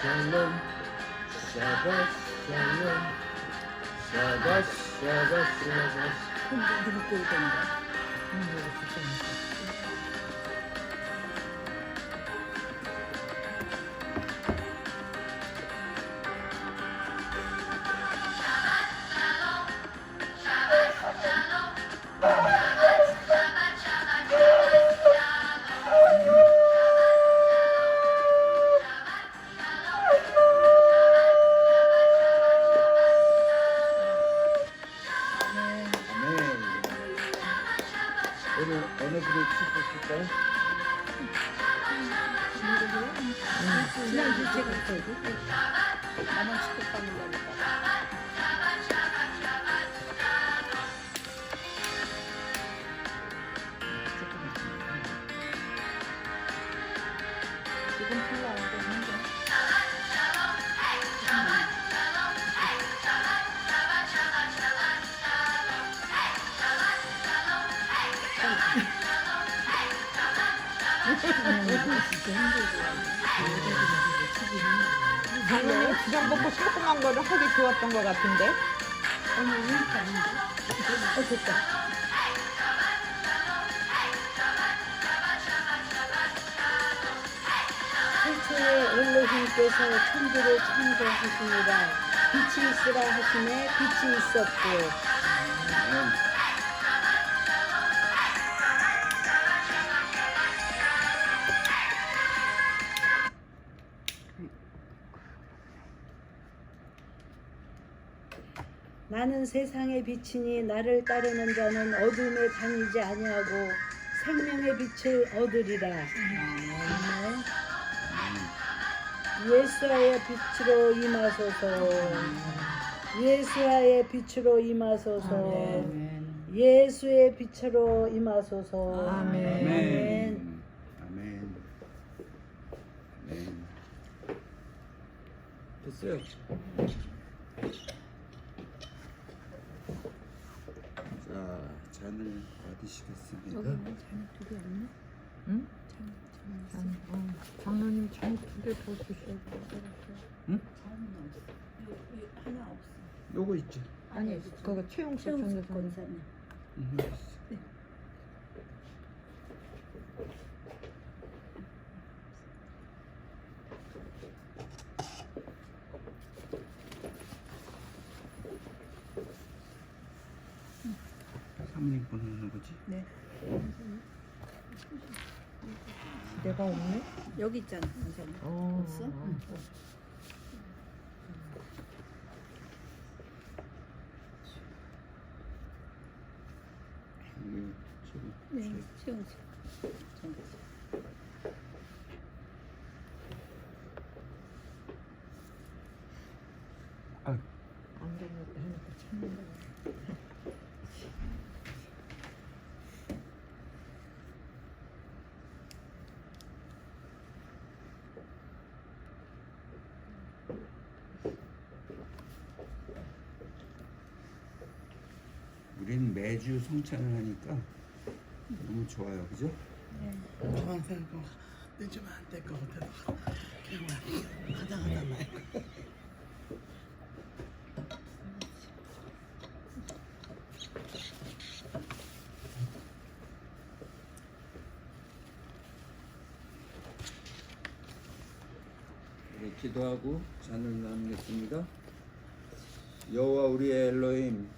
샬롬 샤bat 샬롬 샤bat 샤bat 샤bat. 누구 꼴던가. 어느 그룹 축복할까요? 지난주 제가 있어야지. 나만 축복받는 거니까. 지금 풀라는데 힘들어. 작년에 주전 먹고 조그만 거를 하기 좋았던 것 같은데. 됐다. 태초에 엘로힘께서 천지를 창조하시니라. 빛이 있으라 하시매 빛이 있었고. 나는 세상의 빛이니 나를 따르는 자는 어둠에 다니지 아니하고 생명의 빛을 얻으리라. 아멘. 예수와의 빛으로 임하소서. 예수와의 빛으로 임하소서. 예수의 빛으로 임하소서. 아멘. 아멘. 아멘. 아멘. 됐어요. 자, 잔을 받으시겠습니다. 두개 없나? 응? 장로님 잔 두 개 더 주셔야 돼. 응? 하나 없어. 요거 있죠. 아니, 그거 최용수 전도사님. 권사님. 요거 있어. 사모님 보내는 거지? 네. 내가 없네? 여기 있잖아, 권사님. 어. 없어? 응. 네, 최영수. 전도사. 아, 안 되겠다 하니까 참는다. 우리는 매주 성찬을 하니까 너무 좋아요, 그죠? 저한테 뭐 늦으면 안 될 것 같아서 그냥 하다 말고. 네, 기도하고 잔을 나누겠습니다. 여호와 우리의 엘로힘,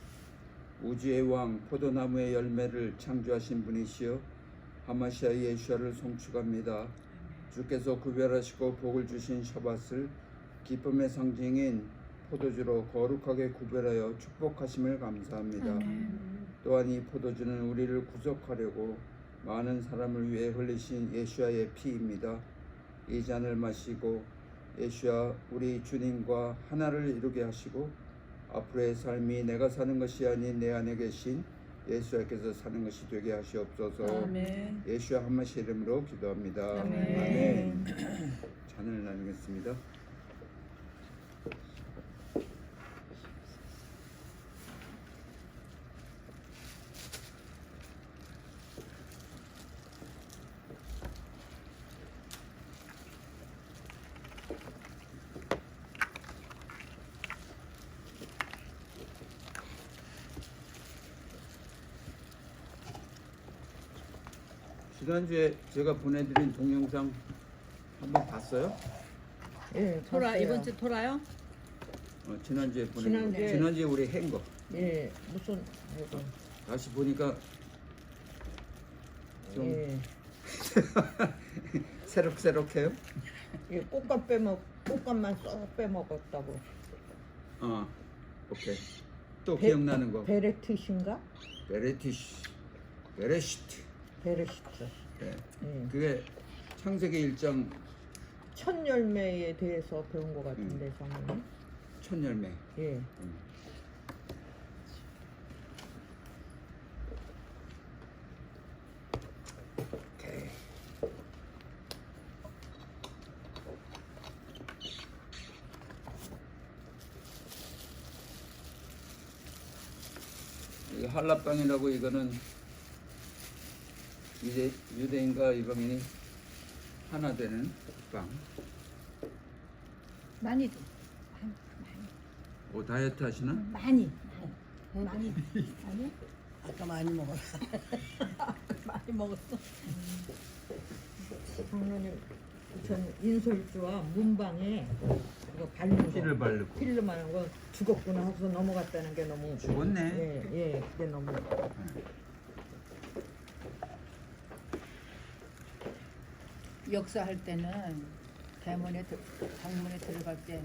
우주의 왕, 포도나무의 열매를 창조하신 분이시여 하마시아 예수아를 송축합니다. 주께서 구별하시고 복을 주신 샤밧을 기쁨의 상징인 포도주로 거룩하게 구별하여 축복하심을 감사합니다. 또한 이 포도주는 우리를 구속하려고 많은 사람을 위해 흘리신 예수아의 피입니다. 이 잔을 마시고 예수아 우리 주님과 하나를 이루게 하시고 앞으로의 삶이 내가 사는 것이 아닌 내 안에 계신 예수께서 사는 것이 되게 하시옵소서. 아멘. 예수와 한마시 이름으로 기도합니다. 아멘. 잔을 나누겠습니다. 지난주에 제가 보내드린 동영상 한번 봤어요? 예, 돌아 봤어요. 이번 주 돌아요? 지난주에 보낸 거. 지난주에- 지난주에 우리 한 거. 예, 무슨 이거. 다시 보니까 좀 예. 새록새록해요. 예, 꽃감만 쏙 빼먹었다고. 오케이. 또 배- 기억나는 거. 베레트신가? 베레시트. 베레시트. 네. 예. 그게 창세기 1장 첫 열매에 대해서 배운 것 같은데 저는. 첫 열매. 예. 오케이. 이 한라빵이라고 이거는 이제 유대인과 이방인이 하나 되는 빵. 많이 줘. 오 다이어트 하시나? 많이. 많이. 아니? 아까 많이 먹었어. 많이 먹었어. 장로님, 전 인솔주와 문방에 그거 바르는 피를 거, 바르고. 필름 하는 거 죽었구나 하고서 넘어갔다는 게 너무 죽었네. 예, 그게 너무 역사할 때는 방문에 들어갈 때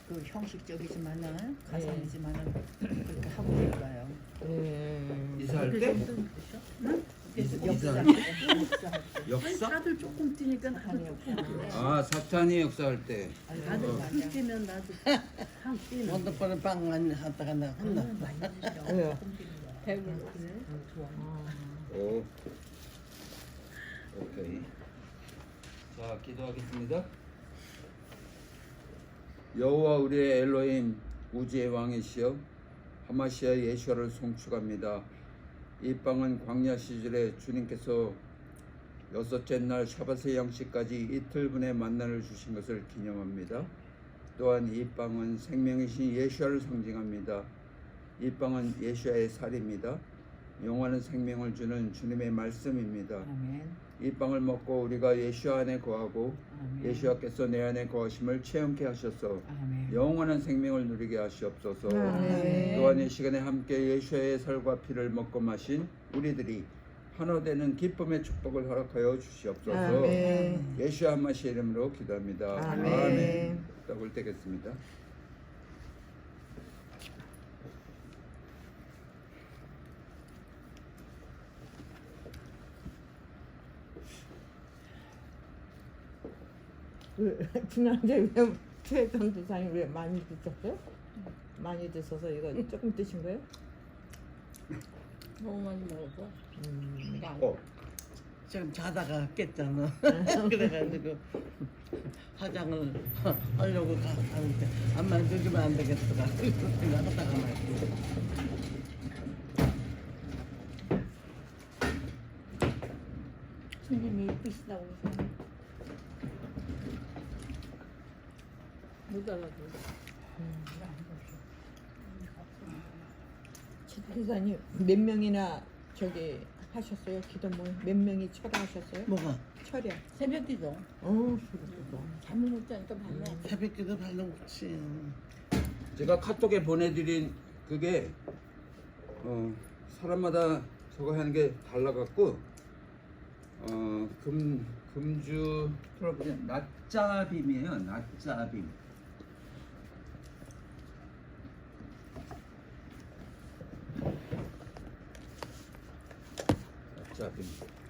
그 형식적이지만은 가상이지만은 그렇게 하고 들어가요. 이사할 때? 역사할 이사할 때. 역사? 다들 조금 뛰니까 나도 조금 뛰어. 아 사탄이 역사할 때. 다들 조금 뛰면 나도 한 뛰는. 원더번에 빵 많이 하다가 내가 혼나. 왜요? 배불러. 오. 오케이. 자, 기도하겠습니다. 여호와 우리의 엘로힘 우주의 왕이시여 하마시아 예수를 송축합니다. 이 빵은 광야 시절에 주님께서 여섯째 날 샤밧의 양식까지 이틀분의 만나를 주신 것을 기념합니다. 또한 이 빵은 생명이신 예수를 상징합니다. 이 빵은 예수의 살입니다. 영원한 생명을 주는 주님의 말씀입니다. 아멘. 이 빵을 먹고 우리가 예수 안에 거하고 아멘. 예수께서 내 안에 거하심을 체험케 하셔서 아멘. 영원한 생명을 누리게 하시옵소서. 아멘. 또한 이 시간에 함께 예수의 살과 피를 먹고 마신 우리들이 하나 되는 기쁨의 축복을 허락하여 주시옵소서. 아멘. 예수 한마시의 이름으로 기도합니다. 아멘. 떡을 떼겠습니다. 지난주에 왜 최전도사님 왜 많이 드셨어요? 많이 드셔서 이거 조금 드신 거예요? 너무 많이 먹어서. 지금 자다가 깼잖아. 그래가지고 화장을 하려고 가는데 암만 죽이면 안 되겠더라. 생각하다가 말이야. 주님이 이쁘시다고 해서 못 알아들어. 최전도사님 몇 명이나 저기 하셨어요? 기도 몇 명이 철야하셨어요? 뭐가? 철야. 새벽기도 그렇구나. 잠을 못 자니까 밤에 새벽기도 발로 먹지. 제가 카톡에 보내드린 그게 사람마다 저거 하는 게 달라갖고 금주 그냥 낮자빔이에요. 낮자빔.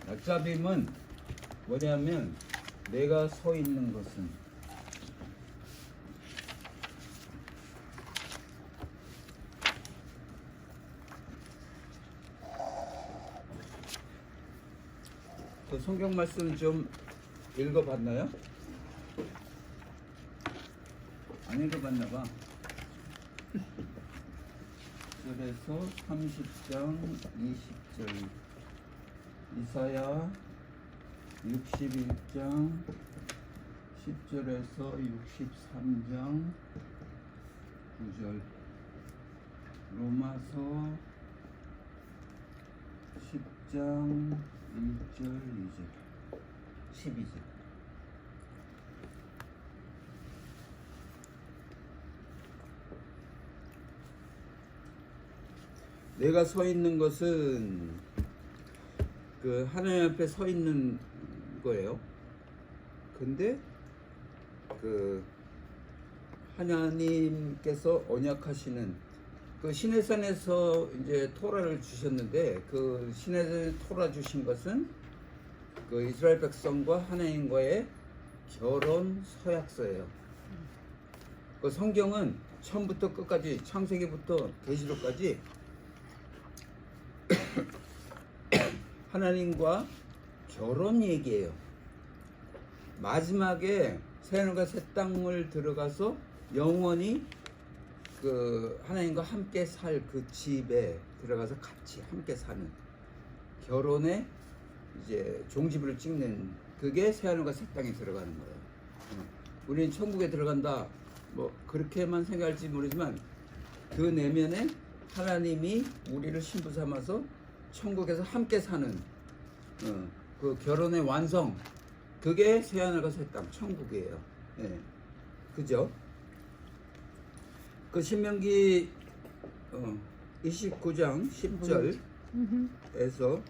낮자빔은 뭐냐면 내가 서 있는 것은 그 성경 말씀 좀 읽어봤나요? 안 읽어봤나 봐. 그래서 30장 20절 이사야 61장 10절에서 63장 9절 로마서 10장 1절, 2절, 12절. 내가 서 있는 것은 그 하나님 앞에 서 있는 거예요. 근데 그 하나님께서 언약하시는 그 시내산에서 이제 토라를 주셨는데 그 시내산에 토라 주신 것은 그 이스라엘 백성과 하나님과의 결혼 서약서예요. 그 성경은 처음부터 끝까지 창세기부터 계시록까지 하나님과 결혼 얘기예요. 마지막에 새하늘과 새 땅을 들어가서 영원히 그 하나님과 함께 살 그 집에 들어가서 같이 함께 사는 결혼의 이제 종지부를 찍는 그게 새하늘과 새 땅에 들어가는 거예요. 우리는 천국에 들어간다 뭐 그렇게만 생각할지 모르지만 그 내면에 하나님이 우리를 신부 삼아서 천국에서 함께 사는 그 결혼의 완성 그게 새하늘과 새 땅 천국이에요. 예. 그죠? 그 신명기 29장 10절에서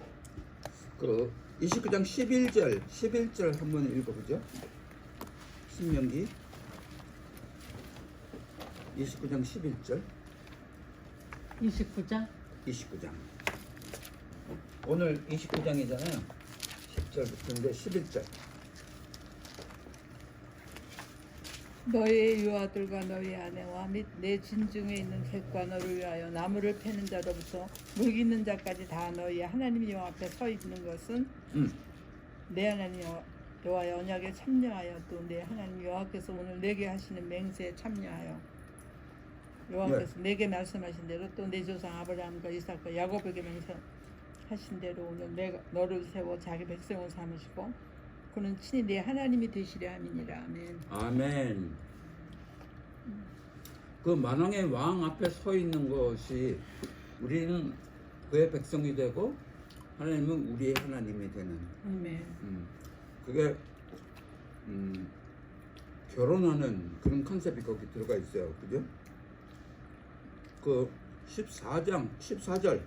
그 29장 11절 한번 읽어보죠. 신명기 29장 11절 29장? 29장 오늘 29장이잖아요. 10절부터인데 11절 너의 유아들과 너의 아내와 및 내 진중에 있는 객과 너를 위하여 나무를 패는 자로부터 물 있는 자까지 다 너희 하나님 여호와 앞에 서 있는 것은 내 하나님 여호와의 언약에 참여하여 또 내 하나님 여호와께서 오늘 내게 하시는 맹세에 참여하여 여호와께서 내게 말씀하신 대로 또 내 조상 아브라함과 이삭과 야곱에게 맹세하신 대로 오늘 내가 너를 세워 자기 백성을 삼으시고 그는 친히 내 하나님이 되시려 함이니라. 아멘. 아멘. 그 만왕의 왕 앞에 서 있는 것이 우리는 그의 백성이 되고 하나님은 우리의 하나님이 되는 아멘. 그게 결혼하는 그런 컨셉이 거기 들어가 있어요. 그죠? 그 14절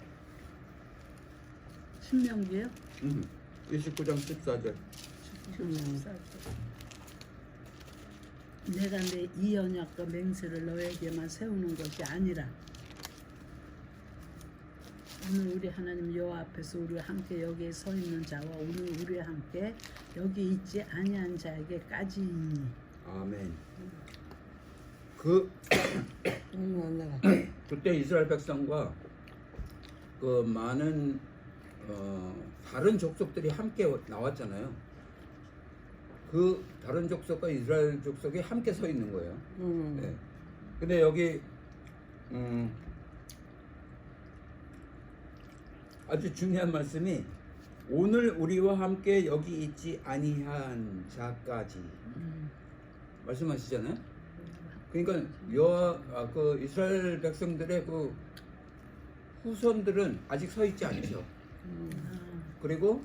신명기요? 29장 14절 내가 내 이 언약과 맹세를 너에게만 세우는 것이 아니라 오늘 우리 하나님 여호와 앞에서 우리와 함께 여기에 서 있는 자와 오늘 우리와 함께 여기 있지 아니한 자에게까지이니. 아멘. 그때 이스라엘 백성과 그 많은 다른 족속들이 함께 나왔잖아요. 그 다른 족속과 이스라엘 족속이 함께 서 있는 거예요. 네. 근데 여기 아주 중요한 말씀이 오늘 우리와 함께 여기 있지 아니한 자까지 말씀하시잖아요. 그러니까 그 이스라엘 백성들의 그 후손들은 아직 서 있지 않죠. 그리고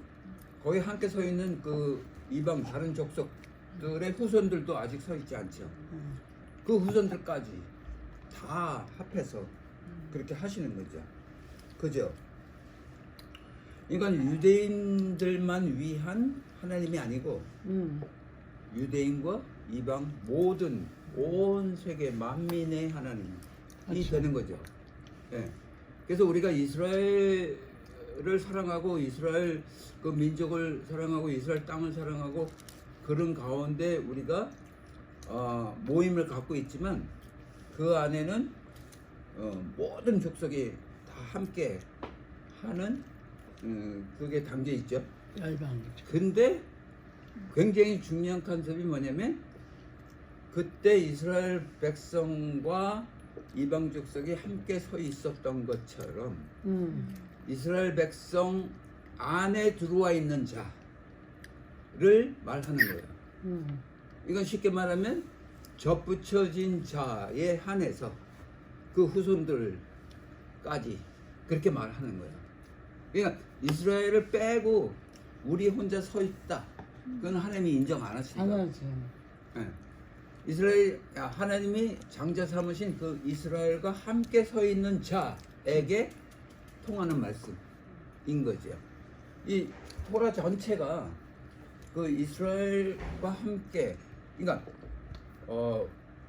거기 함께 서 있는 그 이방 다른 족속들의 후손들도 아직 서 있지 않죠. 그 후손들까지 다 합해서 그렇게 하시는 거죠. 그죠? 그러니까 유대인들만 위한 하나님이 아니고 유대인과 이방 모든 온 세계 만민의 하나님이 되는 거죠. 네. 그래서 우리가 이스라엘을 사랑하고 이스라엘 그 민족을 사랑하고 이스라엘 땅을 사랑하고 그런 가운데 우리가 모임을 갖고 있지만 그 안에는 모든 족속이 다 함께 하는 그게 담겨 있죠. 열방이죠. 근데 굉장히 중요한 컨셉이 뭐냐면 그때 이스라엘 백성과 이방 족속이 함께 서 있었던 것처럼 이스라엘 백성 안에 들어와 있는 자를 말하는 거예요. 이건 쉽게 말하면 접붙여진 자에 한해서 그 후손들까지 그렇게 말하는 거예요. 그러니까 이스라엘을 빼고 우리 혼자 서 있다. 그건 하나님이 인정 안 하십니다. 당연하지. 예. 이스라엘 하나님이 장자 삼으신 그 이스라엘과 함께 서 있는 자에게 통하는 말씀인 거죠. 이 토라 전체가 그 이스라엘과 함께, 그러니까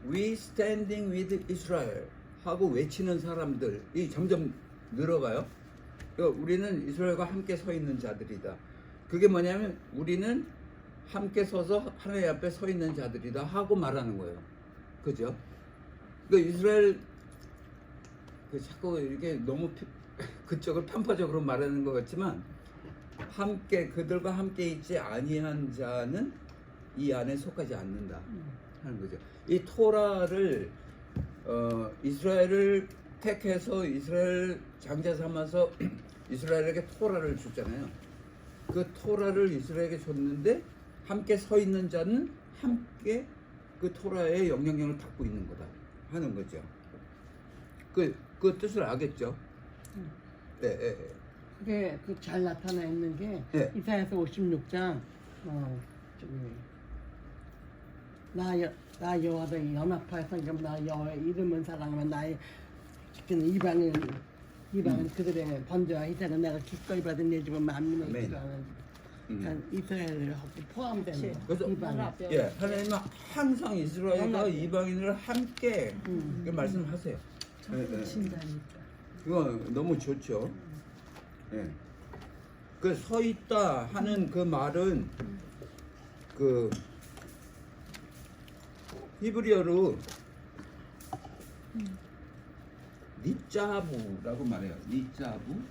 We standing with Israel 하고 외치는 사람들이 점점 늘어가요. 그러니까 우리는 이스라엘과 함께 서 있는 자들이다. 그게 뭐냐면 우리는 함께 서서 하나님 앞에 서 있는 자들이다 하고 말하는 거예요. 그죠? 그 이스라엘 자꾸 이렇게 너무 그쪽을 편파적으로 말하는 것 같지만 함께 그들과 함께 있지 아니한 자는 이 안에 속하지 않는다 하는 거죠. 이 토라를 이스라엘을 택해서 이스라엘 장자 삼아서 이스라엘에게 토라를 줬잖아요. 그 토라를 이스라엘에게 줬는데 함께 서 있는 자는 함께 그 토라의 영향력을 받고 있는 거다 하는 거죠. 그 뜻을 알겠죠? 네, 네. 그게 그 잘 나타나 있는 게 네. 이사야서 56장 저기 나 여호와도 연합하여서 나 여호와의 이름을 사랑하면 나의 지키는 이방인 그들의 번제와 희생은 내가 기꺼이 받은 내 집은 만민의 아멘. 기도하는 그러니까 이스라엘을 포함되는 거. 그래서 이방인. 예, 하나님은 항상 이스라엘과 이방인을 함께 그 말씀하세요. 예, 예. 친다니까. 이거 너무 좋죠. 예. 그 서 있다 하는 그 말은 그 히브리어로 니짜부라고 말해요. 니짜부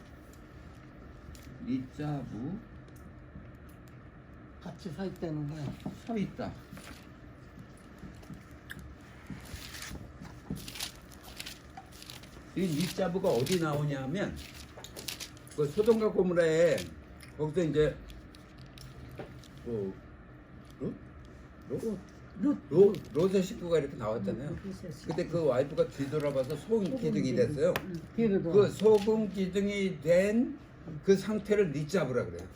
같이 서 있다는 거야. 서 있다. 이 니짜부가 어디 나오냐면 그 소돔과 고모라에 거기서 이제 롯의 식구가 이렇게 나왔잖아요. 그때 그 와이프가 뒤돌아봐서 소금 기둥이 됐어요. 뒤로도. 그 소금 기둥이 된 그 상태를 니짜부라 그래요.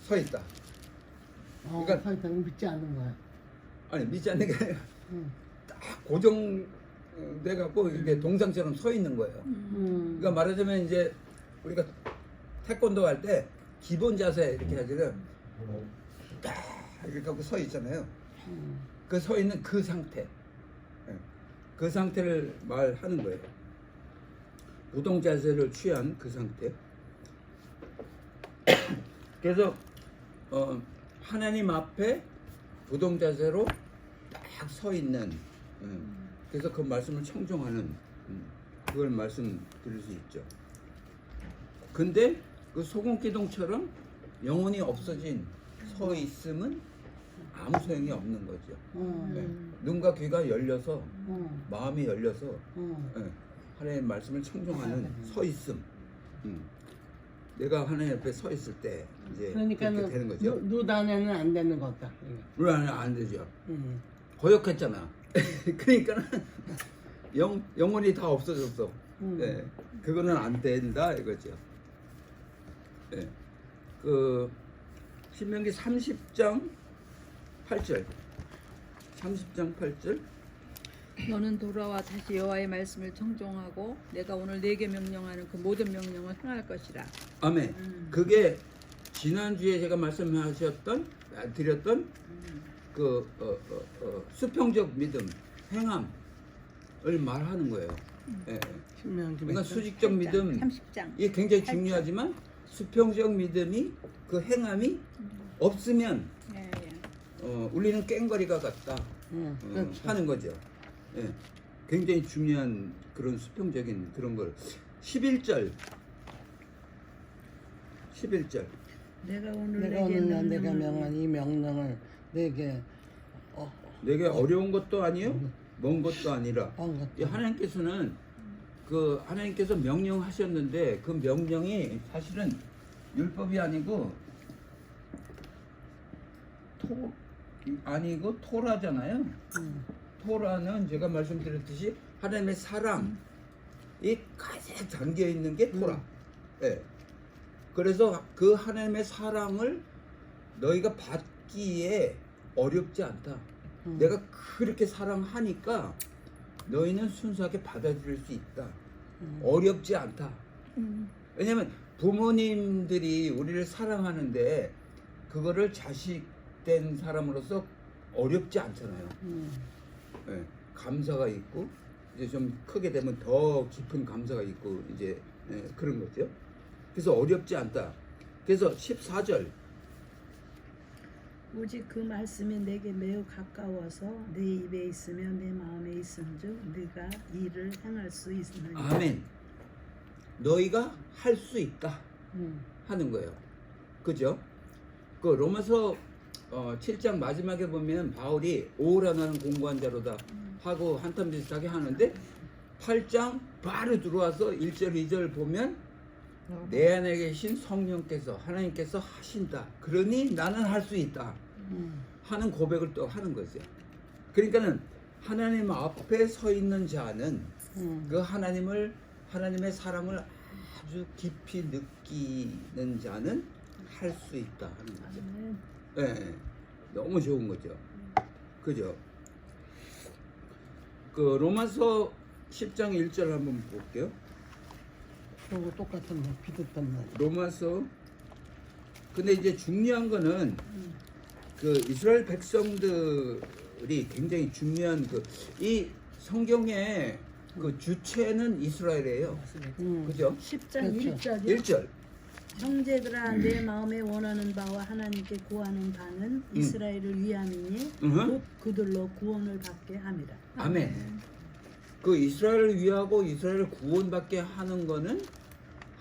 서 있다. 그러니까- 서 있다는 거 믿지 않는 거야. 아니 믿지 않는 게 아니라 응. 딱 고정돼 갖고 이게 동상처럼 서 있는 거예요. 그러니까 말하자면 이제 우리가 태권도 할 때 기본 자세 이렇게 하지는 딱 이렇게 하고 서 있잖아요. 그 서 있는 그 상태, 예. 그 상태를 말하는 거예요. 우동 자세를 취한 그 상태. 그래서 하나님 앞에 우동 자세로 딱 서 있는. 그래서 그 말씀을 청종하는 그걸 말씀드릴 수 있죠. 근데 그 소금 기둥처럼 영혼이 없어진 서 있음은 아무 소용이 없는 거죠. 네. 눈과 귀가 열려서 마음이 열려서 네. 하나님의 말씀을 청종하는 서 있음. 내가 하나님 앞에 서 있을 때 이제 그렇게 되는 거죠. 눈 안에는 안 되는 것 같다. 물 안에 안 되죠. 거역했잖아. 그러니까는 영혼이 다 없어졌어. 네. 그거는 안 된다 이거죠. 네. 그 신명기 30장 8절. 30장 8절. 너는 돌아와 다시 여호와의 말씀을 청종하고 내가 오늘 네게 명령하는 그 모든 명령을 행할 것이라. 아멘. 그게 지난주에 제가 말씀하셨던 드렸던 그 수평적 믿음, 행함을 말하는 거예요. 예. 그러니까 수직적 믿음 30장. 이게 굉장히 중요하지만 수평적 믿음이 그 행함이 없으면 예, 예. 우리는 깽거리가 같다 그렇죠. 하는 거죠. 예. 굉장히 중요한 그런 수평적인 그런 걸 11절 내가 오늘 내가 내게 오늘 내가 명령하는 명한 이 명령을 내게 내게 어려운 것도 아니요 먼 것도 아니라 한 것. 이 하나님께서는 그 하나님께서 명령하셨는데 그 명령이 사실은 율법이 아니고 토라잖아요. 토라는 제가 말씀드렸듯이 하나님의 사랑이 가득 담겨 있는 게 토라. 예. 그래서 그 하나님의 사랑을 너희가 받기에 어렵지 않다. 내가 그렇게 사랑하니까 너희는 순수하게 받아들일 수 있다. 어렵지 않다. 왜냐면 부모님들이 우리를 사랑하는데 그거를 자식된 사람으로서 어렵지 않잖아요. 예, 감사가 있고 이제 좀 크게 되면 더 깊은 감사가 있고 이제 그런 거죠. 그래서 어렵지 않다. 그래서 14절 오직 그 말씀이 내게 매우 가까워서 내 입에 있으며 내 마음에 있은즉 네가 이를 행할 수 있느니라. 아멘. 너희가 할 수 있다 하는 거예요. 그죠? 그 로마서 7장 마지막에 보면 바울이 오라 나는 공고한 자로다 하고 한탄 비슷하게 하는데 8장 바로 들어와서 1절 2절 보면 내 안에 계신 성령께서 하나님께서 하신다. 그러니 나는 할 수 있다 하는 고백을 또 하는 거죠. 그러니까는 하나님 앞에 서 있는 자는 그 하나님의 사랑을 아주 깊이 느끼는 자는 할 수 있다 하는 거죠. 아멘. 네, 너무 좋은 거죠. 그죠? 그 로마서 10장 1절 한번 볼게요. 그거 똑같은 말, 비슷한 말. 로마서. 근데 이제 중요한 거는 그 이스라엘 백성들이 굉장히 중요한 이 성경의 그 주체는 이스라엘이에요. 그죠? 10장 그렇죠. 1절이요. 1절. 형제들아 내 마음에 원하는 바와 하나님께 구하는 바는 이스라엘을 위함이니 음흠. 곧 그들로 구원을 받게 함이라. 아멘. 그 이스라엘을 위하고 이스라엘을 구원받게 하는 거는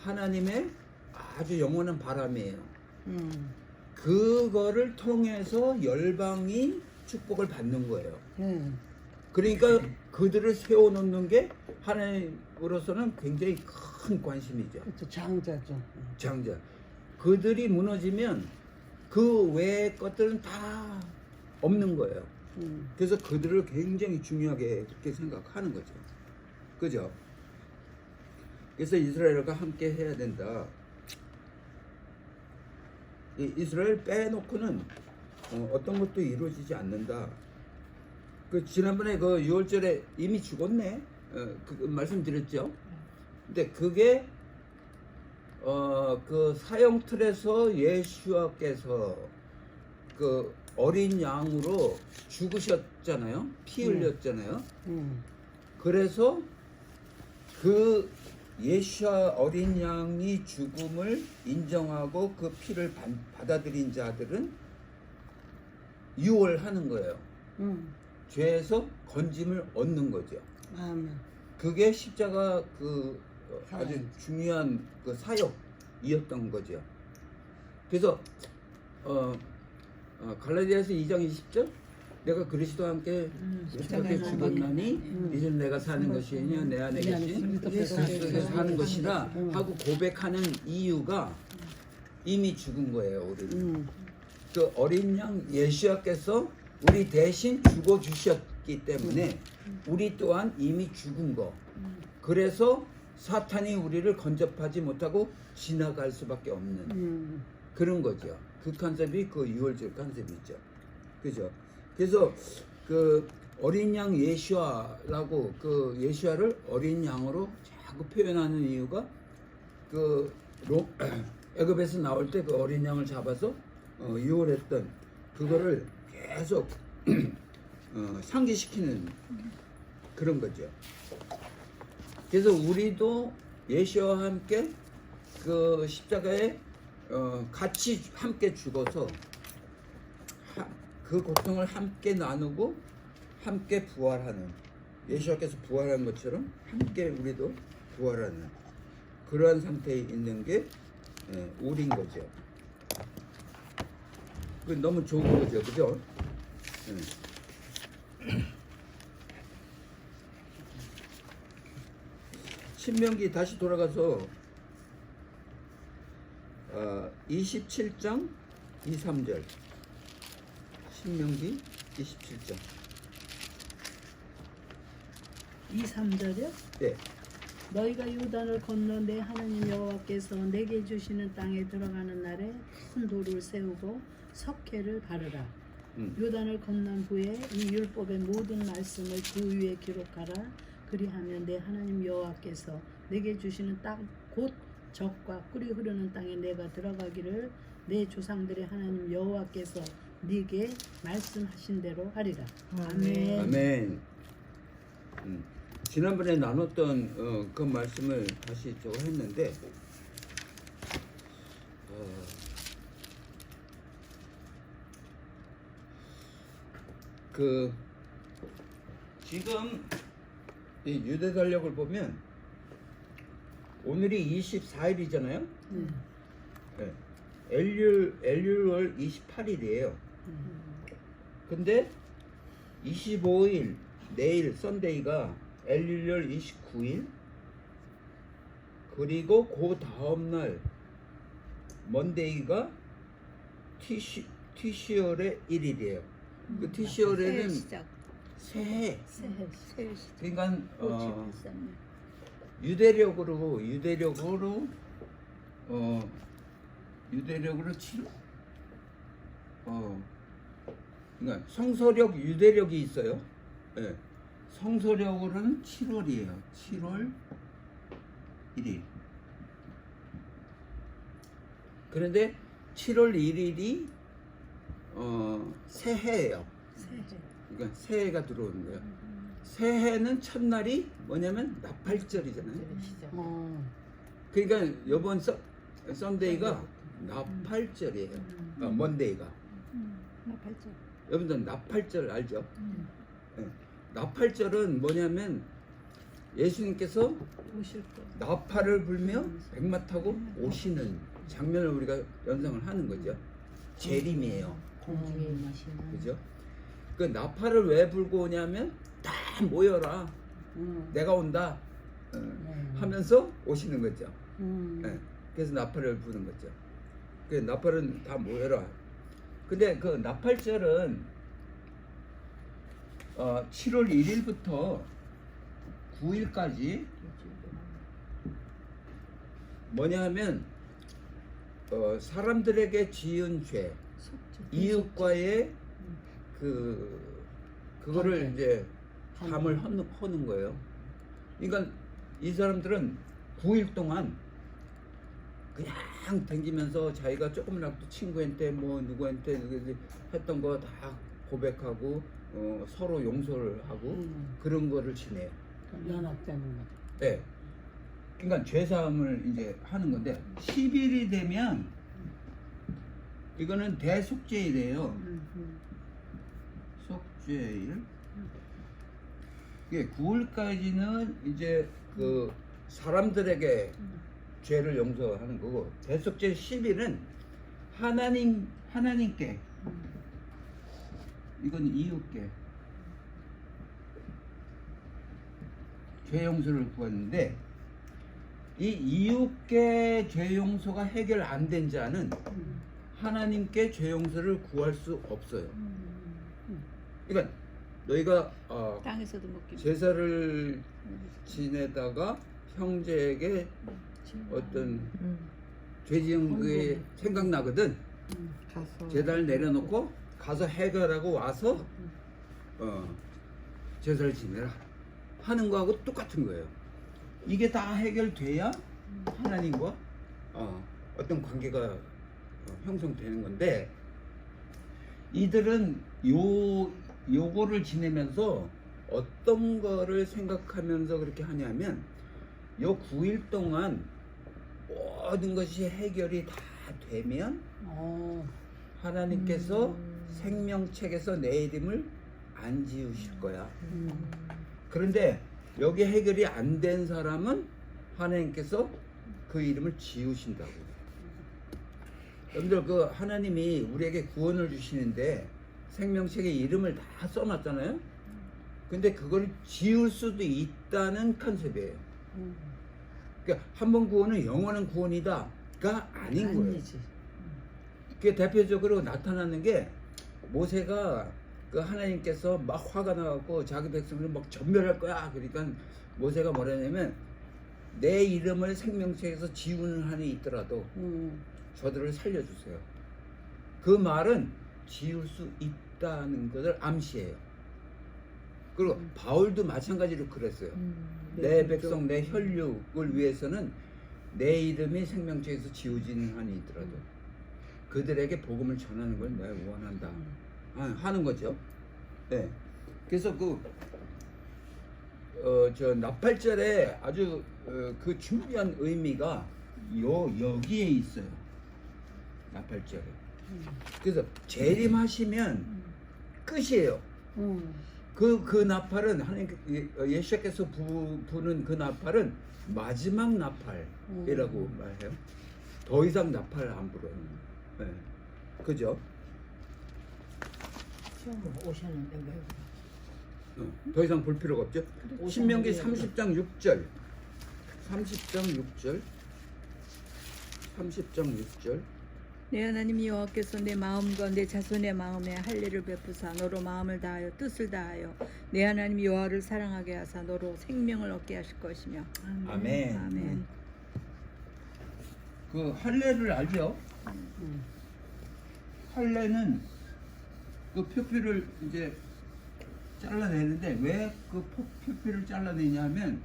하나님의 아주 영원한 바람이에요. 그거를 통해서 열방이 축복을 받는 거예요. 그러니까 그들을 세워놓는 게 하나님으로서는 굉장히 큰 관심이죠. 그렇죠. 장자죠. 장자. 그들이 무너지면 그 외의 것들은 다 없는 거예요. 그래서 그들을 굉장히 중요하게 그렇게 생각하는 거죠. 그죠? 그래서 이스라엘과 함께 해야 된다. 이스라엘 빼놓고는 어떤 것도 이루어지지 않는다. 그 지난번에 그 6월절에 이미 죽었네. 그 말씀드렸죠. 근데 그게 그 사형 틀에서 예수와께서 그 어린 양으로 죽으셨잖아요. 피 흘렸잖아요. 그래서 그 예수와 어린 양이 죽음을 인정하고 그 피를 받아들인 자들은 유월하는 거예요. 죄에서 건짐을 얻는 거죠. 아멘. 그게 십자가 그 아주 중요한 그 사역이었던 거죠. 그래서 갈라디아서 2장 20절 내가 그리스도와 함께 십자가에 죽었나니 이제는 내가 사는 것이 아니요 내 안에 계신 그리스도께서 사는 것이라 하고 고백하는 이유가 이미 죽은 거예요. 우리는 그 어린 양 예수와께서 우리 대신 죽어 주셨기 때문에 우리 또한 이미 죽은 거. 그래서 사탄이 우리를 건접하지 못하고 지나갈 수밖에 없는 그런 거죠. 그 컨셉이 그 6월절 컨셉이죠. 그죠? 그래서 그 어린 양 예수아라고 그 예수아를 어린 양으로 자꾸 표현하는 이유가 그 애굽에서 나올 때 그 어린 양을 잡아서 유월했던 그거를 계속 상기시키는 그런 거죠. 그래서 우리도 예수와 함께 그 십자가에 같이 함께 죽어서 그 고통을 함께 나누고 함께 부활하는 예수께서 부활한 것처럼 함께 우리도 부활하는 그러한 상태에 있는 게 우리인 거죠. 그 너무 좋은 거죠, 그죠? 신명기 다시 돌아가서 27장 2, 3절 신명기 27장 2, 3절이요? 네. 너희가 요단을 건너 내 하나님 여호와께서 내게 주시는 땅에 들어가는 날에 큰 돌을 세우고 석회를 바르라. 요단을 건넌 후에 이 율법의 모든 말씀을 그 위에 기록하라. 그리하면 내 하나님 여호와께서 내게 주시는 땅 곧 젖과 꿀이 흐르는 땅에 내가 들어가기를 내 조상들의 하나님 여호와께서 네게 말씀하신 대로 하리라. 아멘. 아멘. 지난번에 나눴던 그 말씀을 다시 저 했는데 그 지금 이 유대 달력을 보면 오늘이 24일이잖아요. 네. 엘률월 28일이에요. 근데 25일 내일 썬데이가 엘률월 29일, 그리고 그 다음날 먼데이가 티시월의 1일이에요. 그 티시월에는 새해. 그러니까 유대력으로 7. 그러니까 성서력, 유대력이 있어요. 네. 성서력으로는 7월이에요. 7월 1일. 그런데 7월 1일이 새해예요. 그러니까 새해가 들어오는 거예요. 새해는 첫날이 뭐냐면 나팔절이잖아요. 그러니까 이번 썬데이가 나팔절이에요. 먼데이가. 나팔절. 여러분들 나팔절 알죠? 네. 나팔절은 뭐냐면 예수님께서 오실 때. 나팔을 불며 백마 타고 오시는 장면을 우리가 연상을 하는 거죠. 재림이에요. 공중에 임하시는. 그죠? 그 나팔을 왜 불고 오냐면 다 모여라. 내가 온다. 하면서 오시는 거죠. 네. 그래서 나팔을 부는 거죠. 그 나팔은 다 모여라. 근데 그 나팔절은 7월 1일부터 9일까지 뭐냐 하면 사람들에게 지은 죄, 이웃과의 그거를 이제 담을 허는 거예요. 그러니까 이 사람들은 9일 동안 그냥 댕기면서 자기가 조금이라도 친구한테 뭐 누구한테 했던 거 다 고백하고 서로 용서를 하고 그런 거를 지내요. 연합되는 거. 네. 그러니까 죄사함을 이제 하는 건데 10일이 되면 이거는 대속죄일이에요. 속죄일. 이게 9일까지는 이제 그 사람들에게 죄를 용서하는 거고, 대속죄 10일은 하나님께, 이건 이웃께 죄 용서를 구하는데, 이 이웃께 죄 용서가 해결 안 된 자는 하나님께 죄 용서를 구할 수 없어요. 그러니까 너희가 땅에서도 먹기. 제사를 지내다가 형제에게 어떤 죄 지은 게 생각나거든. 가서 제단을 내려놓고 가서 해결하고 와서 제사를 지내라 하는 거하고 똑같은 거예요. 이게 다 해결돼야 하나님과 어떤 관계가 형성되는 건데, 이들은 요거를 지내면서 어떤 거를 생각하면서 그렇게 하냐면, 요 9일 동안 모든 것이 해결이 다 되면 하나님께서 생명책에서 내 이름을 안 지우실 거야. 그런데 여기 해결이 안 된 사람은 하나님께서 그 이름을 지우신다고. 여러분들, 그 하나님이 우리에게 구원을 주시는데 생명책에 이름을 다 써놨잖아요. 근데 그걸 지울 수도 있다는 컨셉이에요. 그러니까 한 번 구원은 영원한 구원이다가 아닌 거예요. 아니지. 그게 대표적으로 나타나는 게, 모세가 그 하나님께서 막 화가 나갖고 자기 백성을 막 전멸할 거야. 그러니까 모세가 뭐라냐면 내 이름을 생명책에서 지우는 한이 있더라도 저들을 살려주세요. 그 말은 지울 수 있다는 것을 암시해요. 그리고 바울도 마찬가지로 그랬어요. 내 백성 내 혈육을 위해서는 내 이름이 생명책에서 지워지는 한이 있더라도 그들에게 복음을 전하는 걸 내가 원한다 하는 거죠. 네. 그래서 저 나팔절에 아주 그 중요한 의미가 여기에 있어요. 나팔절에. 그래서 재림하시면 끝이에요. 그 나팔은 하나님 예수께서 부는 그 나팔은 마지막 나팔이라고 말해요. 더 이상 나팔 안 불어요. 네. 그죠? 시험 오셨는데 왜? 더 이상 볼 필요가 없죠. 신명기 30장 6절. 30장 6절. 30장 6절. 내 하나님 여호와께서 내 마음과 내 자손의 마음에 할례를 베푸사 너로 마음을 다하여 뜻을 다하여 내 하나님 여호와를 사랑하게 하사 너로 생명을 얻게 하실 것이며. 아멘. 아멘. 그 할례를 알죠? 할례는 그 표피를 이제 잘라내는데 왜 그 표피를 잘라내냐면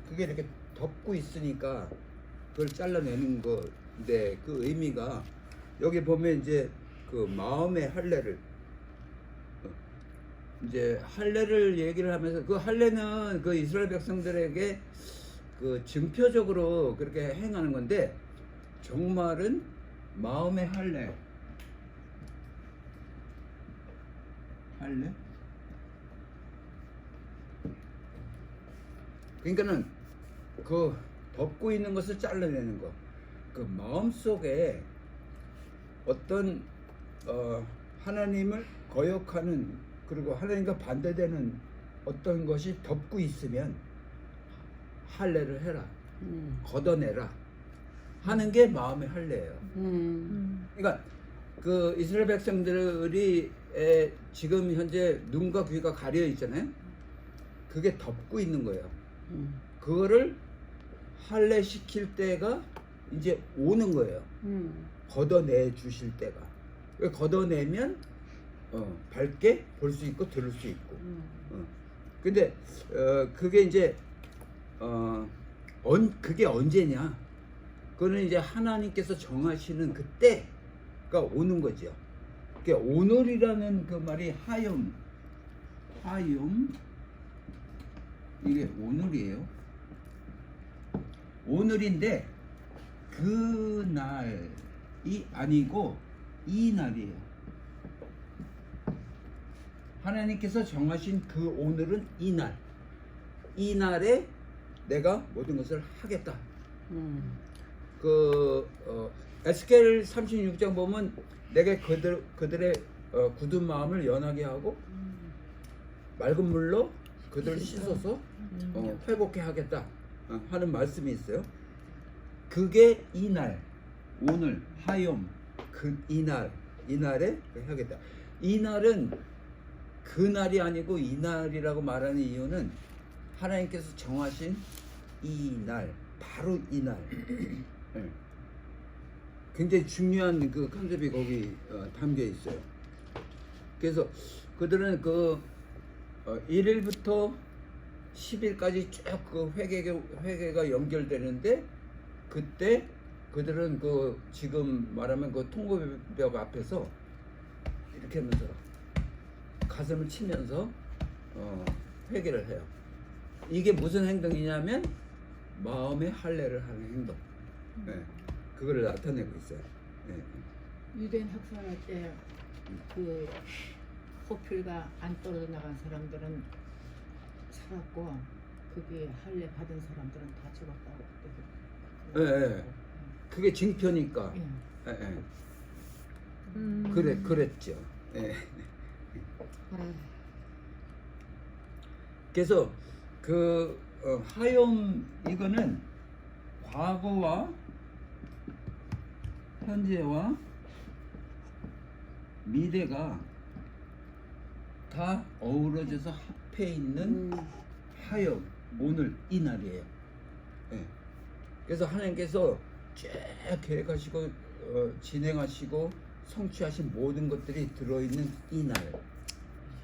그게 이렇게 덮고 있으니까 그걸 잘라내는 건데 그 의미가 여기 보면 이제 그 마음의 할례를 이제 할례를 얘기를 하면서 그 할례는 그 이스라엘 백성들에게 그 증표적으로 그렇게 행하는 건데 정말은 마음의 할례 그러니까는 그 덮고 있는 것을 잘라내는 거. 그 마음 속에 어떤 하나님을 거역하는 그리고 하나님과 반대되는 어떤 것이 덮고 있으면 할례를 해라, 걷어내라 하는 게 마음의 할례예요. 그러니까 그 이스라엘 백성들이 지금 현재 눈과 귀가 가려 있잖아요. 그게 덮고 있는 거예요. 그거를 할례 시킬 때가 이제 오는 거예요. 걷어내 주실 때가. 걷어내면 밝게 볼 수 있고 들을 수 있고. 근데 그게 이제 그게 언제냐? 그거는 이제 하나님께서 정하시는 그때가 오는 거죠. 그러니까 오늘이라는 그 말이 하욤 이게 오늘이에요. 오늘인데 그 날이 아니고 이 날이에요. 하나님께서 정하신 그 오늘은 이 날. 이 날에 내가 모든 것을 하겠다. 에스겔 36장 보면 내가 그들의 굳은 마음을 연하게 하고 맑은 물로 그들을 씻어서 회복케 하겠다 하는 말씀이 있어요. 그게 이 날, 오늘, 하욤, 이 날에 하겠다. 이 날은 그 날이 아니고 이 날이라고 말하는 이유는 하나님께서 정하신 이 날, 바로 이 날. 굉장히 중요한 그 컨셉이 거기 담겨 있어요. 그래서 그들은 그 1일부터 10일까지 쭉 그 회개가 연결되는데 그때 그들은 그 지금 말하면 그 통곡벽 앞에서 이렇게 하면서 가슴을 치면서 회개를 해요. 이게 무슨 행동이냐면 마음의 할례를 하는 행동. 네. 그거를 나타내고 있어요. 네. 유대인 학살할 때 그 호필가 안 떨어져 나간 사람들은 살았고 그게 할례 받은 사람들은 다 죽었다고 그때. 네. 그게 징표니까. 예. 네. 그랬죠. 네. 그래서 그 하욤 이거는 과거와 현재와 미래가 다 어우러져서 합해 있는 하욤. 오늘 이 날이에요. 예. 그래서 하나님께서 쭉 계획하시고 진행하시고 성취하신 모든 것들이 들어있는 이 날,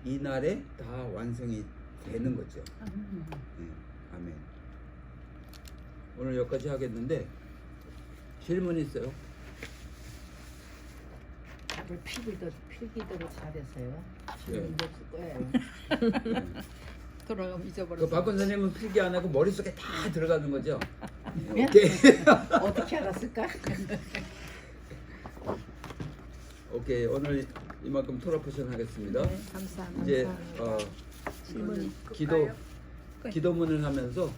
이 날에 다 완성이 되는 거죠. 예. 아멘. 오늘 여기까지 하겠는데 질문 있어요? 답을 필기대로 잘했어요. 네. 질문도 없을 거예요. 돌아가면 그 잊어버렸어. 박근 선생님은 필기 안 하고 머릿속에 다 들어가는 거죠? 예? 오케이. 어떻게 알았을까? 오케이. 오늘 이만큼 토라 포션 하겠습니다. 네, 감사합니다. 이제 질문이 기도문을 하면서